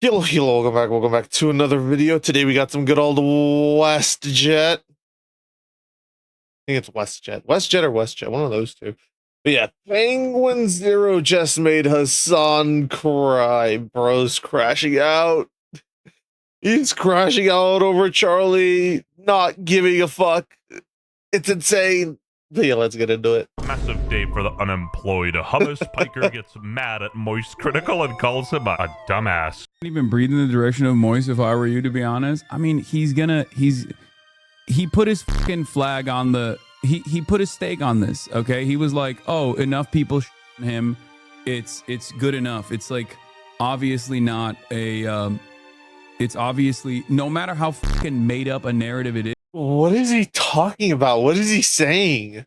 Hello, welcome back to another video. Today we got some good old WestJet. I think it's WestJet or WestJet, one of those two. But yeah, Penguin Zero just made Hasan cry. Bro's crashing out. He's crashing out over Charlie, not giving a fuck. It's insane. But yeah, let's get into it. Massive day for the unemployed. Hummus Piker gets mad at Moist Critical and calls him a dumbass. I wouldn't even breathe in the direction of Moist if I were you, to be honest. I mean, he put his fucking flag on the, he put his stake on this, okay? He was like, oh, enough people on him, it's good enough. It's like, obviously not a, it's obviously, no matter how fucking made up a narrative it is. What is he talking about? What is he saying?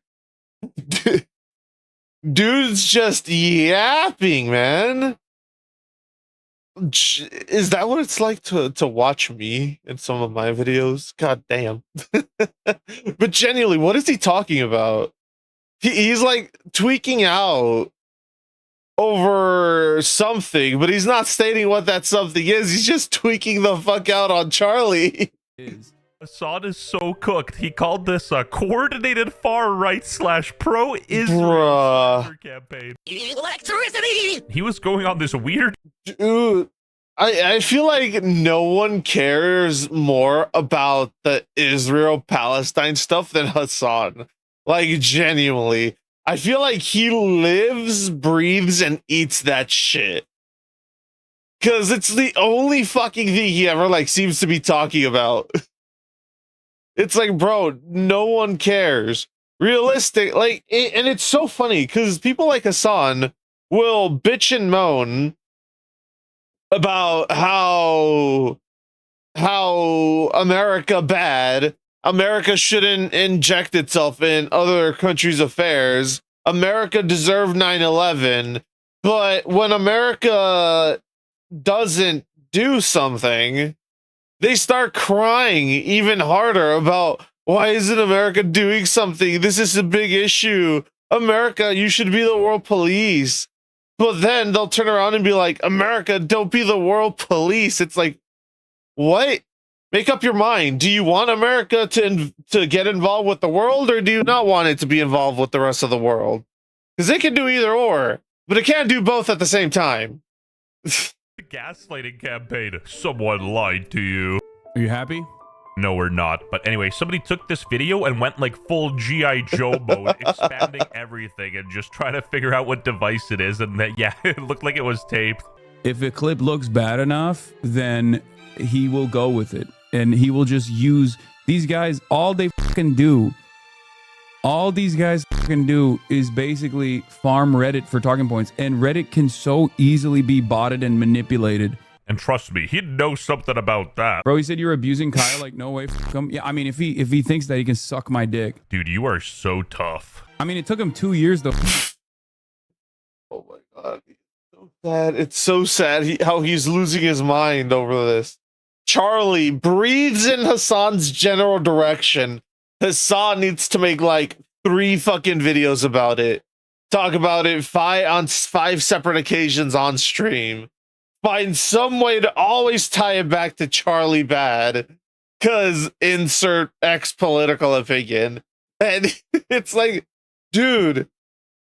Dude's just yapping, man. Is that what it's like to watch me in some of my videos? God damn. But genuinely, what is he talking about? He's like tweaking out over something, but he's not stating what that something is. He's just tweaking the fuck out on Charlie. Hasan is so cooked. He called this a coordinated far-right / pro-Israel campaign. Electricity! He was going on this weird... Dude, I feel like no one cares more about the Israel-Palestine stuff than Hasan. Like, genuinely. I feel like he lives, breathes, and eats that shit. Because it's the only fucking thing he ever, like, seems to be talking about. It's like, bro, no one cares. Realistic, like, and it's so funny because people like Hasan will bitch and moan about how America bad. America shouldn't inject itself in other countries' affairs. America deserved 9/11, but when America doesn't do something, they start crying even harder about, why isn't America doing something? This is a big issue. America, you should be the world police. But then they'll turn around and be like, America, don't be the world police. It's like, what? Make up your mind. Do you want America to get involved with the world, or do you not want it to be involved with the rest of the world? Because it can do either or, but it can't do both at the same time. Gaslighting campaign. Someone lied to you. Are you happy? No, we're not. But anyway, somebody took this video and went like full G.I. Joe mode, expanding everything and just trying to figure out what device it is. And that, yeah, it looked like it was taped. If a clip looks bad enough, then he will go with it. And he will just use these guys. All they fucking do, all these guys fucking do is basically farm Reddit for talking points. And Reddit can so easily be botted and manipulated. And trust me, he'd know something about that. Bro, he said you're abusing Kyle. Like, no way, fuck him. Yeah, I mean, if he thinks that he can suck my dick. Dude, you are so tough. I mean, it took him 2 years though. Oh my god. It's so sad. It's so sad how he's losing his mind over this. Charlie breathes in Hasan's general direction. Hasan needs to make like 3 fucking videos about it. Talk about it on 5 separate occasions on stream. Find some way to always tie it back to Charlie bad. Cause insert X political opinion. And it's like, dude,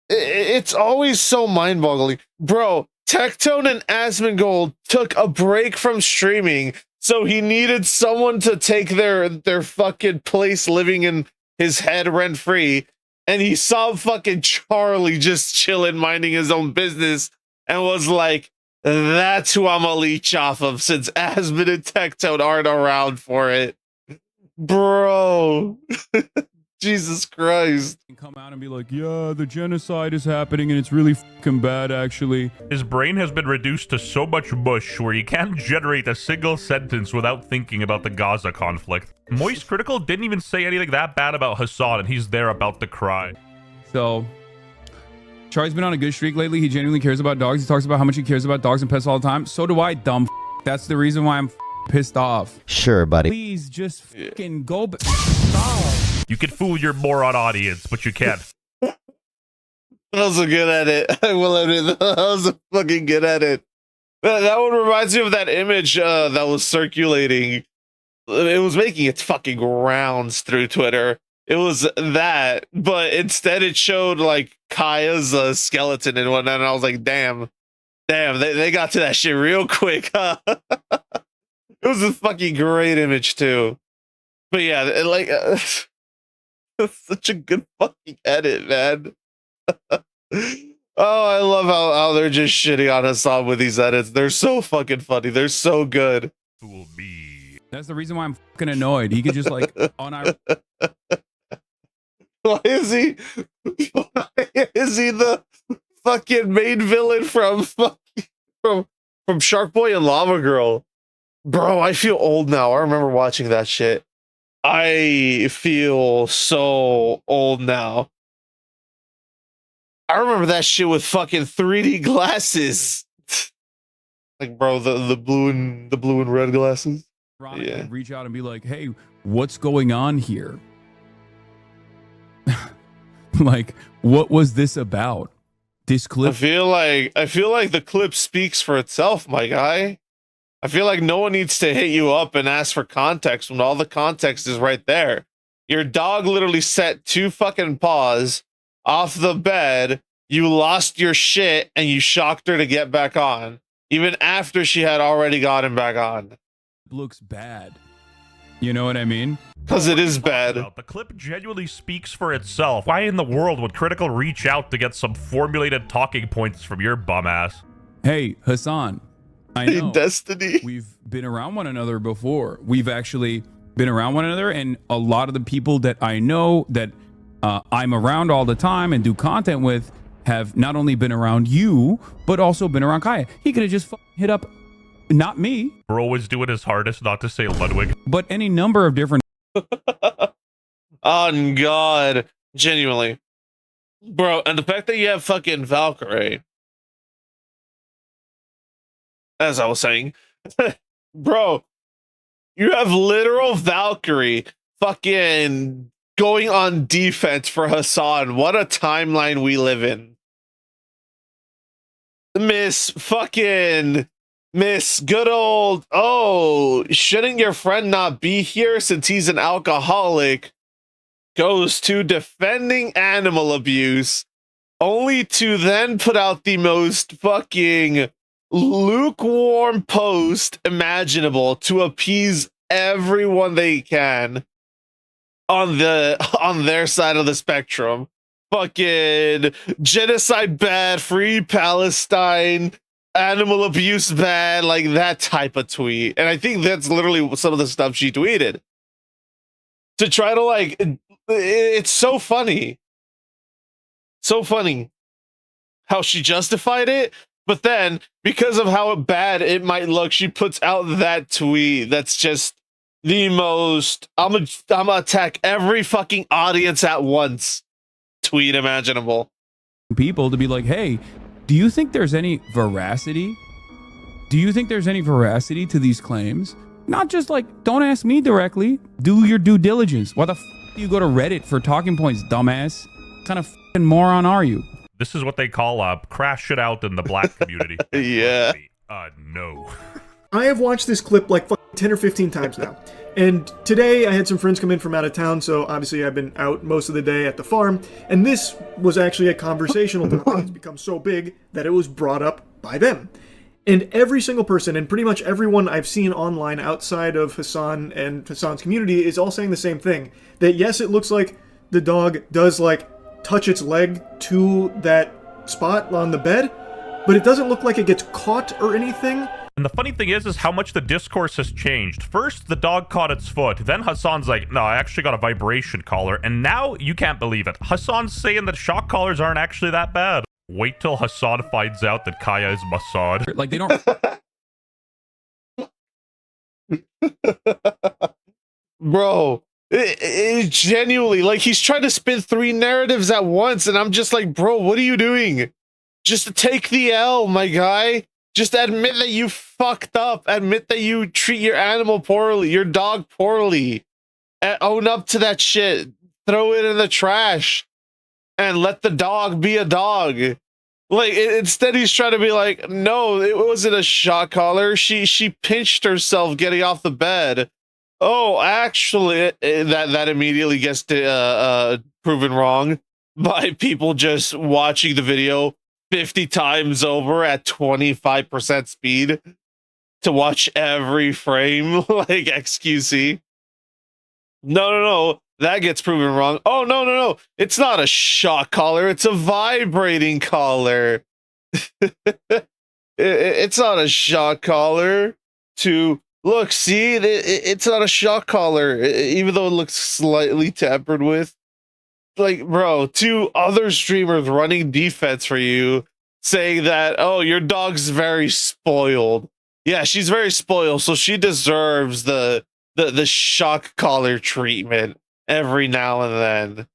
it's always so mind-boggling. Bro, Tectone and Asmongold took a break from streaming, so he needed someone to take their fucking place living in his head rent-free, and he saw fucking Charlie just chilling, minding his own business, and was like, that's who I'm gonna leech off of, since Asmon and Tectone aren't around for it. Bro. Jesus Christ. Come out and be like, yeah, the genocide is happening and it's really fucking bad, actually. His brain has been reduced to so much mush where he can't generate a single sentence without thinking about the Gaza conflict. Moist Critical didn't even say anything that bad about Hasan, and he's there about to cry. So, Charlie's been on a good streak lately. He genuinely cares about dogs. He talks about how much he cares about dogs and pets all the time. So do I, dumb f. That's the reason why I'm pissed off. Sure, buddy. Please just fucking go back. Stop. You can fool your moron audience, but you can't. I was so good at it. I will admit, I was fucking good at it. That one reminds me of that image that was circulating. It was making its fucking rounds through Twitter. It was that, but instead it showed like Kaya's skeleton and whatnot, and I was like, damn, they got to that shit real quick, huh? It was a fucking great image too. But yeah, like such a good fucking edit, man. Oh, I love how they're just shitting on Hasan with these edits. They're so fucking funny. They're so good. Fool me. That's the reason why I'm fucking annoyed. He could just like on our Why is he? Why is he the fucking main villain from Shark Boy and Lava Girl? Bro, I feel old now. I remember watching that shit. I feel so old now. I remember that shit with fucking 3D glasses. Like, bro, the blue and red glasses. yeah. Reach out and be like, "Hey, what's going on here? Like, what was this about? This clip?" I feel like the clip speaks for itself, my guy. I feel like no one needs to hit you up and ask for context when all the context is right there. Your dog literally set 2 fucking paws off the bed. You lost your shit and you shocked her to get back on, even after she had already gotten back on. Looks bad. You know what I mean? Because it is bad. The clip genuinely speaks for itself. Why in the world would Critical reach out to get some formulated talking points from your bum ass? Hey, Hasan. I know. Destiny. We've been around one another before. We've actually been around one another, and a lot of the people that I know that I'm around all the time and do content with have not only been around you, but also been around Kaya. He could have just hit up, not me. Bro was doing his hardest not to say Ludwig. But any number of different... On God. Genuinely. Bro, and the fact that you have fucking Valkyrie, as I was saying, bro, you have literal Valkyrie fucking going on defense for Hasan. What a timeline we live in. Miss good old, oh, shouldn't your friend not be here since he's an alcoholic, goes to defending animal abuse, only to then put out the most fucking lukewarm post imaginable to appease everyone they can on their side of the spectrum. Fucking genocide bad, free Palestine, animal abuse bad, like that type of tweet. And I think that's literally some of the stuff she tweeted. To try to like, it's so funny. So funny how she justified it. But then, because of how bad it might look, she puts out that tweet that's just the most, I'm gonna attack every fucking audience at once tweet imaginable. People to be like, hey, do you think there's any veracity? Do you think there's any veracity to these claims? Not just like, don't ask me directly. Do your due diligence. Why the f do you go to Reddit for talking points, dumbass? What kind of f***ing moron are you? This is what they call crash it out in the black community. Yeah. No. I have watched this clip like 10 or 15 times now. And today I had some friends come in from out of town, so obviously I've been out most of the day at the farm. And this was actually a conversational topic. It's become so big that it was brought up by them. And every single person, and pretty much everyone I've seen online outside of Hasan and Hasan's community, is all saying the same thing. That yes, it looks like the dog does like touch its leg to that spot on the bed, but it doesn't look like it gets caught or anything. And the funny thing is how much the discourse has changed. First, the dog caught its foot. Then Hasan's like, no, I actually got a vibration collar. And now you can't believe it. Hasan's saying that shock collars aren't actually that bad. Wait till Hasan finds out that Kaya is Mossad. Like, they don't... Bro, it genuinely, like, he's trying to spin 3 narratives at once, and I'm just like, bro, what are you doing? Just take the L, my guy. Just admit that you fucked up. Admit that you treat your animal poorly, your dog poorly. And own up to that shit. Throw it in the trash. And let the dog be a dog. Like instead he's trying to be like, no, it wasn't a shock collar. She pinched herself getting off the bed. Oh, actually, that immediately gets proven wrong by people just watching the video 50 times over at 25% speed to watch every frame like XQC. No. That gets proven wrong. Oh, no. It's not a shock collar. It's a vibrating collar. It's not a shock collar. Look, see, it's not a shock collar, even though it looks slightly tampered with. Like, bro, 2 other streamers running defense for you, saying that, oh, your dog's very spoiled. Yeah, she's very spoiled, so she deserves the shock collar treatment every now and then.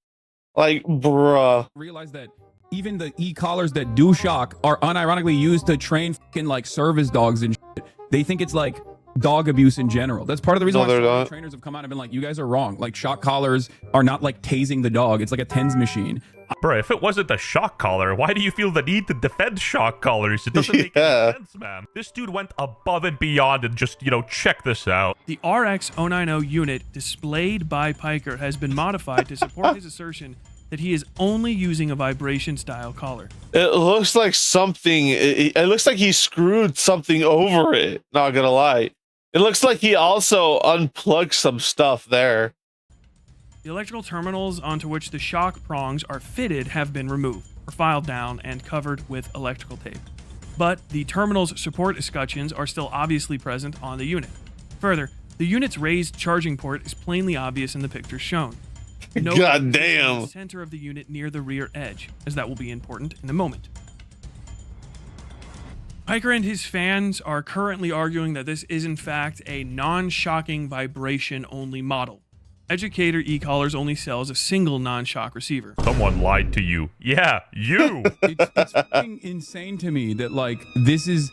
Like, bruh. Realize that even the e-collars that do shock are unironically used to train fucking like service dogs and shit. They think it's like dog abuse in general. That's part of the reason why some trainers have come out and been like, you guys are wrong. Like shock collars are not like tasing the dog. It's like a TENS machine. Bro, if it wasn't the shock collar, why do you feel the need to defend shock collars? It doesn't make any sense, man. This dude went above and beyond and just, check this out. The RX-090 unit displayed by Piker has been modified to support his assertion that he is only using a vibration style collar. It looks like something, it looks like he screwed something over it, not gonna lie. It looks like he also unplugged some stuff there. The electrical terminals onto which the shock prongs are fitted have been removed, or filed down and covered with electrical tape. But the terminal's support escutcheons are still obviously present on the unit. Further, the unit's raised charging port is plainly obvious in the pictures shown. Note God damn. the center of the unit near the rear edge, as that will be important in a moment. Piker and his fans are currently arguing that this is in fact a non-shocking vibration-only model. Educator e-collars only sells a single non-shock receiver. Someone lied to you. Yeah, you. It's fucking insane to me that like this is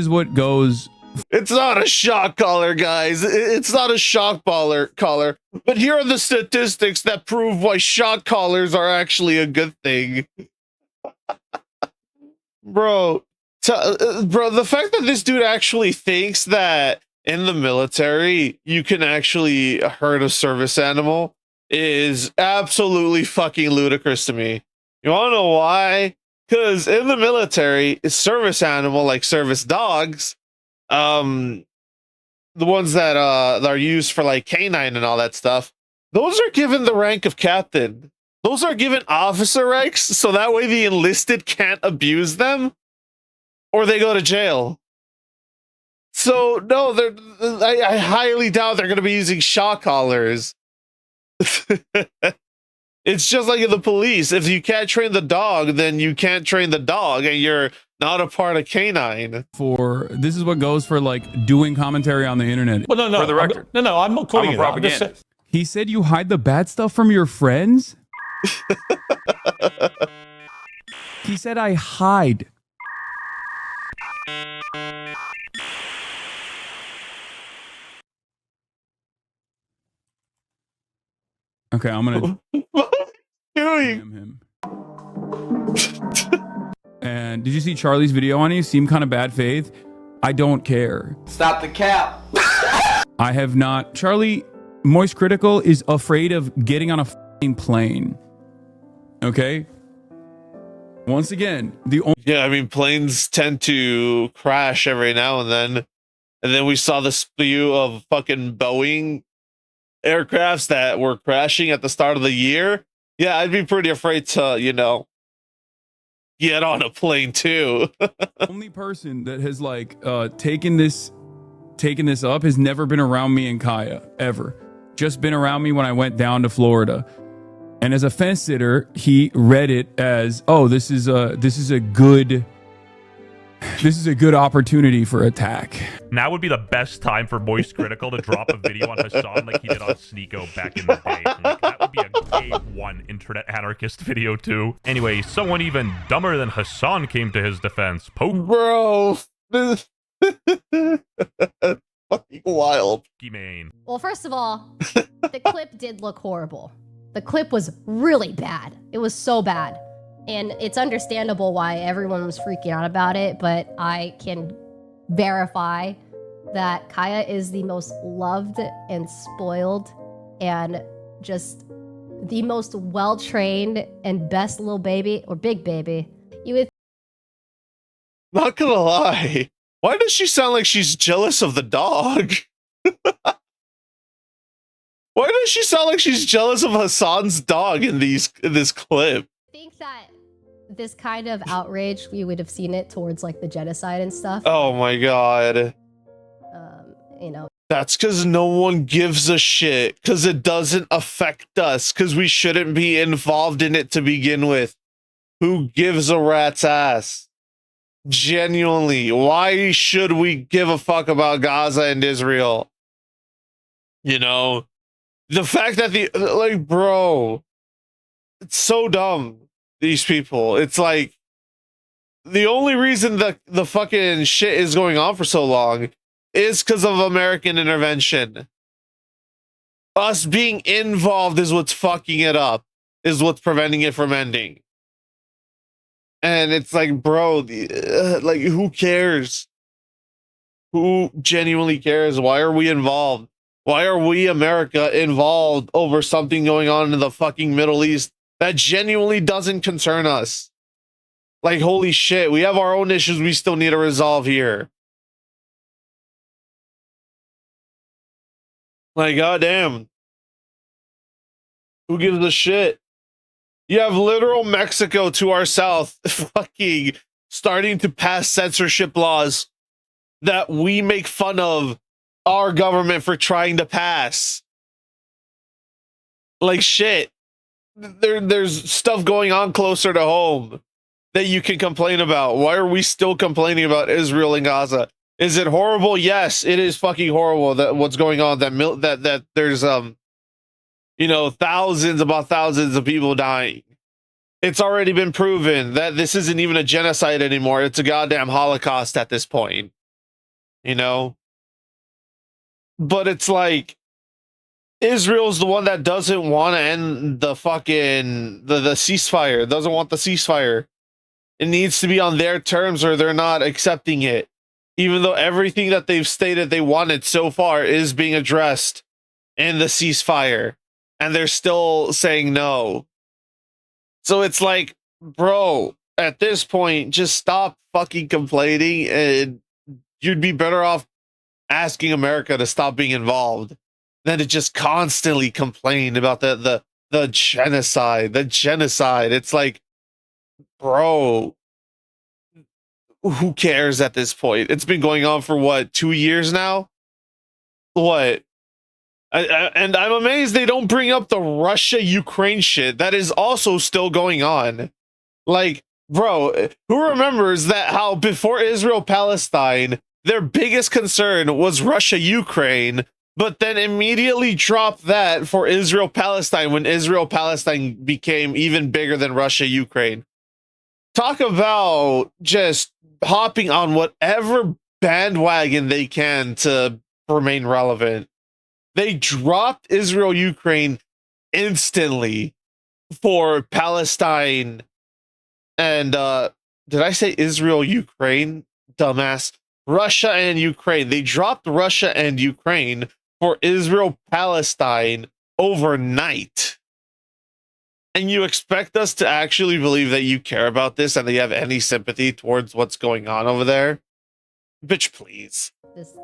what goes. It's not a shock collar, guys. It's not a shock collar. But here are the statistics that prove why shock collars are actually a good thing. Bro, the fact that this dude actually thinks that in the military you can actually hurt a service animal is absolutely fucking ludicrous to me. You want to know why? Because in the military, a service animal like service dogs, the ones that are used for like canine and all that stuff, those are given the rank of captain. Those are given officer ranks, so that way the enlisted can't abuse them or they go to jail. So no, I highly doubt they're going to be using shock collars. It's just like in the police. If you can't train the dog, then you can't train the dog, and you're not a part of canine. This is what goes for like doing commentary on the internet. Well, no. For the record. I'm not calling I'm a it that. I'm just propagandist. He said you hide the bad stuff from your friends. He said I hide. Okay, I'm gonna What are you doing? him. And did you see Charlie's video on you? Seemed kind of bad faith. I don't care. Stop the cap. I have not. Charlie, Moist Critical is afraid of getting on a f***ing plane. Okay? Once again, the only Yeah, I mean, planes tend to crash every now and then we saw the spew of fucking Boeing aircrafts that were crashing at the start of the year. Yeah, I'd be pretty afraid to, get on a plane too. only person that has like taken this up has never been around me and Kaya ever. Just been around me when I went down to Florida. And as a fence sitter, he read it as, "Oh, this is a good opportunity for attack." Now would be the best time for Moist Critical to drop a video on Hasan like he did on Sneeko back in the day. Like, that would be a K1 internet anarchist video too. Anyway, someone even dumber than Hasan came to his defense. Bro. Fucking wild. Pokimane. Well, first of all, the clip did look horrible. The clip was really bad. It was so bad. And it's understandable why everyone was freaking out about it, but I can verify that Kaya is the most loved and spoiled and just the most well-trained and best little baby, or big baby. You would Not gonna lie. Why does she sound like she's jealous of the dog? Why does she sound like she's jealous of Hasan's dog in this clip? think that this kind of outrage, we would have seen it towards like the genocide and stuff. Oh my god. You know, That's because no one gives a shit, because it doesn't affect us, because we shouldn't be involved in it to begin with. Who gives a rat's ass? Genuinely, why should we give a fuck about Gaza and Israel? You know, the fact that like, bro, it's so dumb. These people, it's like the only reason that the fucking shit is going on for so long is because of American intervention. Us being involved is what's fucking it up, is what's preventing it from ending. And it's like, bro, like, who cares? Who genuinely cares? Why are we involved? Why are we, America, involved over something going on in the fucking Middle East that genuinely doesn't concern us? Like, holy shit, we have our own issues we still need to resolve here. Like, goddamn. Who gives a shit? You have literal Mexico to our south fucking starting to pass censorship laws that we make fun of our government for trying to pass. Like, shit. There's stuff going on closer to home that you can complain about. Why are we still complaining about Israel and Gaza? Is it horrible? Yes, it is fucking horrible that what's going on, that there's you know, thousands of people dying. It's already been proven that this isn't even a genocide anymore. It's a goddamn Holocaust at this point. You know? But it's like, Israel's the one that doesn't want to end the fucking the ceasefire. Doesn't want the ceasefire. It needs to be on their terms or they're not accepting it. Even though everything that they've stated they wanted so far is being addressed in the ceasefire. And they're still saying no. So it's like, bro, at this point, just stop fucking complaining, and you'd be better off asking America to stop being involved than to just constantly complain about the genocide. The genocide. It's like, bro, who cares at this point? It's been going on for what, 2 years now? What? And I'm amazed they don't bring up the Russia-Ukraine shit that is also still going on. Like, bro, who remembers that how before Israel-Palestine, their biggest concern was Russia-Ukraine, but then immediately dropped that for Israel-Palestine when Israel-Palestine became even bigger than Russia-Ukraine. Talk about just hopping on whatever bandwagon they can to remain relevant. They dropped Israel-Ukraine instantly for Palestine and, did I say Israel-Ukraine? Dumbass. Russia and Ukraine. They dropped Russia and Ukraine for Israel-Palestine overnight. And you expect us to actually believe that you care about this and that you have any sympathy towards what's going on over there? Bitch, please. this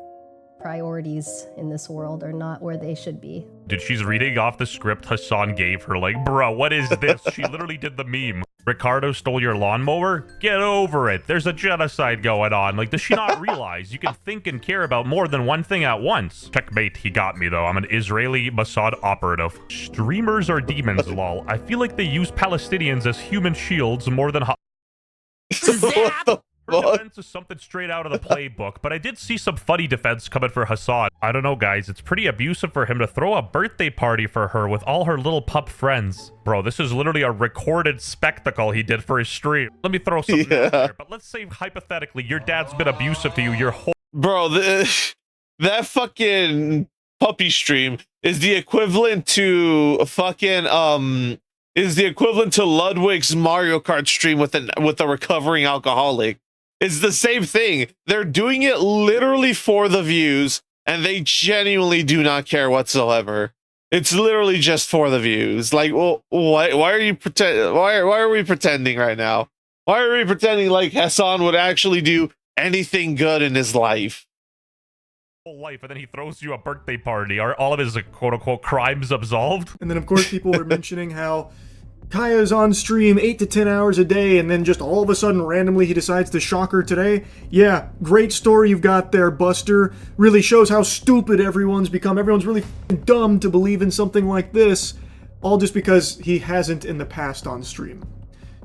priorities in this world are not where they should be. Dude, she's reading off the script Hasan gave her. Like, bro, what is this? She literally did the meme. Ricardo stole your lawnmower? Get over it. There's a genocide going on. Like, does she not realize you can think and care about more than one thing at once? Checkmate, he got me, though. I'm an Israeli Mossad operative. Streamers are demons, lol. I feel like they use Palestinians as human shields more than... What the Her fuck? defense is something straight out of the playbook, but I did see some funny defense coming for Hasan. I don't know, guys. It's pretty abusive for him to throw a birthday party for her with all her little pup friends. Bro, this is literally a recorded spectacle he did for his stream. Let me throw something out there, but let's say, hypothetically, your dad's been abusive to you your whole... Bro, that fucking puppy stream is the equivalent to fucking, is the equivalent to Ludwig's Mario Kart stream with a recovering alcoholic. It's the same thing. They're doing it literally for the views, and they genuinely do not care whatsoever. It's literally just for the views. Like, well, why are you why are we pretending right now? Why are we pretending like Hasan would actually do anything good in his life? Whole life, and then he throws you a birthday party. Are all of his quote-unquote crimes absolved? And then, of course, people were mentioning how Kaya is on stream 8 to 10 hours a day, and then just all of a sudden, randomly, he decides to shock her today. Yeah, great story you've got there, Buster. Really shows how stupid everyone's become. Everyone's really dumb to believe in something like this, all just because he hasn't in the past on stream.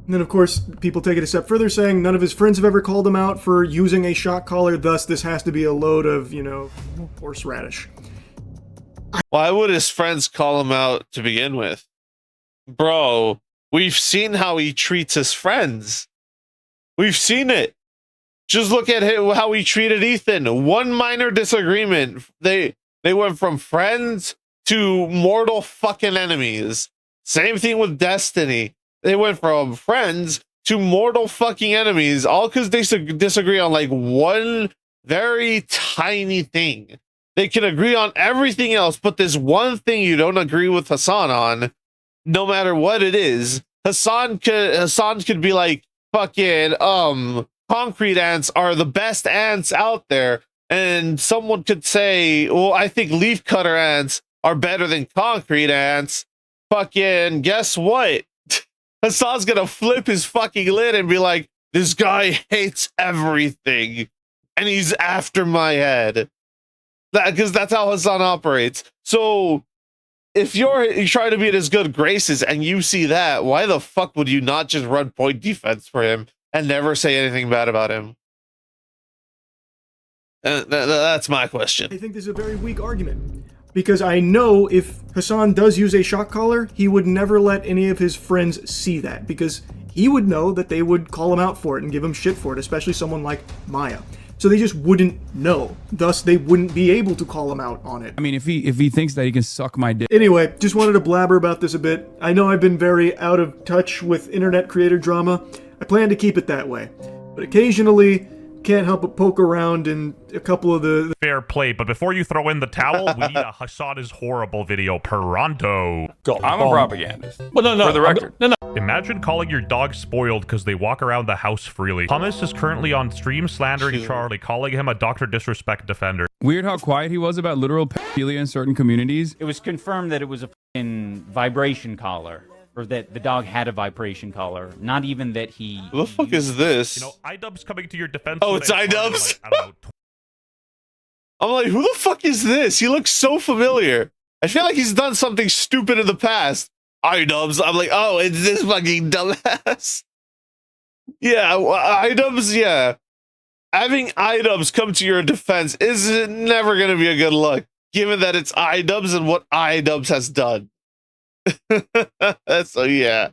And then, of course, people take it a step further, saying none of his friends have ever called him out for using a shock collar, thus this has to be a load of, you know, horseradish. Why would his friends call him out to begin with? Bro, we've seen how he treats his friends. We've seen it. Just look at how he treated Ethan. One minor disagreement. They went from friends to mortal fucking enemies. Same thing with Destiny. They went from friends to mortal fucking enemies, all because they disagree on like one very tiny thing. They can agree on everything else, but this one thing you don't agree with Hasan on, no matter what it is, Hasan could be like, fucking, concrete ants are the best ants out there. And someone could say, well, I think leaf cutter ants are better than concrete ants. Fucking, guess what? Hasan's gonna flip his fucking lid and be like, this guy hates everything. And he's after my head. Because that's how Hasan operates. So, if you're trying to be in his good graces and you see that, why the fuck would you not just run point defense for him and never say anything bad about him? That's my question. I think this is a very weak argument. Because I know if Hasan does use a shock collar, he would never let any of his friends see that. Because he would know that they would call him out for it and give him shit for it, especially someone like Maya. So they just wouldn't know. Thus, they wouldn't be able to call him out on it. I mean, if he thinks that he can suck my dick. Anyway, just wanted to blabber about this a bit. I know I've been very out of touch with internet creator drama. I plan to keep it that way. But occasionally, can't help but poke around in a couple of the... Fair play, but before you throw in the towel, we need a Hasan is horrible video pronto. I'm a propagandist. Well, no, For the record. No. Imagine calling your dog spoiled because they walk around the house freely. Thomas is currently on stream slandering Charlie, calling him a Dr. Disrespect defender. Weird how quiet he was about literal pedophilia in certain communities. It was confirmed that it was a f***ing vibration collar. Or that the dog had a vibration collar. Not even that he... What the fuck is this? You know, iDubbbz coming to your defense. Oh, today. it's iDubbbz? Like, I don't know, I'm like, who the fuck is this? He looks so familiar. I feel like he's done something stupid in the past. iDubbbz. I'm like, oh, it's this fucking dumbass. Yeah, iDubbbz, yeah. Having iDubbbz come to your defense is never going to be a good look, given that it's iDubbbz and what iDubbbz has done. So yeah,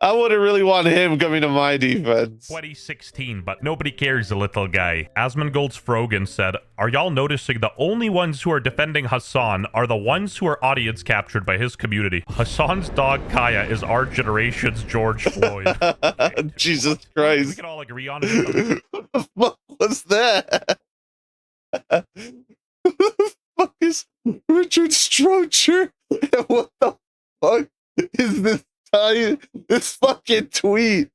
I wouldn't really want him coming to my defense. 2016, but nobody cares, a little guy. Asmongold's Frogan said, are y'all noticing the only ones who are defending Hasan are the ones who are audience captured by his community? Hasan's dog Kaya is our generation's George Floyd. Okay, Jesus we Christ. can all agree on it. What the fuck was that? Who the fuck is Richard Strocher? What the fuck is this fucking tweet?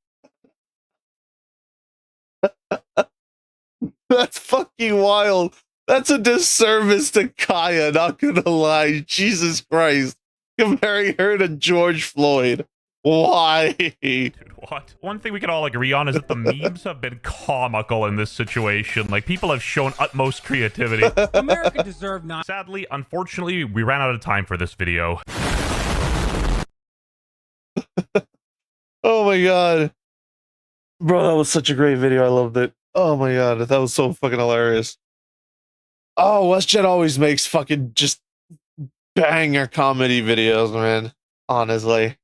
That's fucking wild. That's a disservice to Kaya, not gonna lie. Jesus Christ. Comparing her to George Floyd. Why? Dude, what? One thing we can all agree on is that the memes have been comical in this situation. Like, people have shown utmost creativity. America deserved not... Sadly, unfortunately, we ran out of time for this video. Oh my god. Bro, that was such a great video. I loved it. Oh my god, that was so fucking hilarious. Oh, WestJet always makes fucking just banger comedy videos, man. Honestly.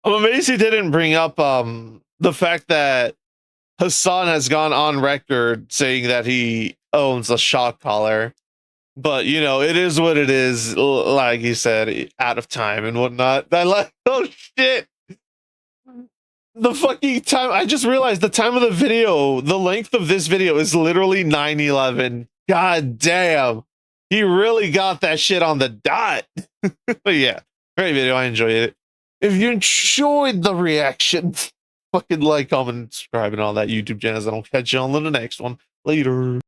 I'm amazed he didn't bring up the fact that Hasan has gone on record saying that he owns a shock collar. But you know, it is what it is. Like he said, out of time and whatnot. I like, oh shit, the fucking time. I just realized the time of the video, the length of this video is literally 9:11. God damn, he really got that shit on the dot. But yeah, great video. I enjoyed it. If you enjoyed the reaction, fucking like, comment, subscribe, and all that YouTube jazz. And I'll catch you on the next one later.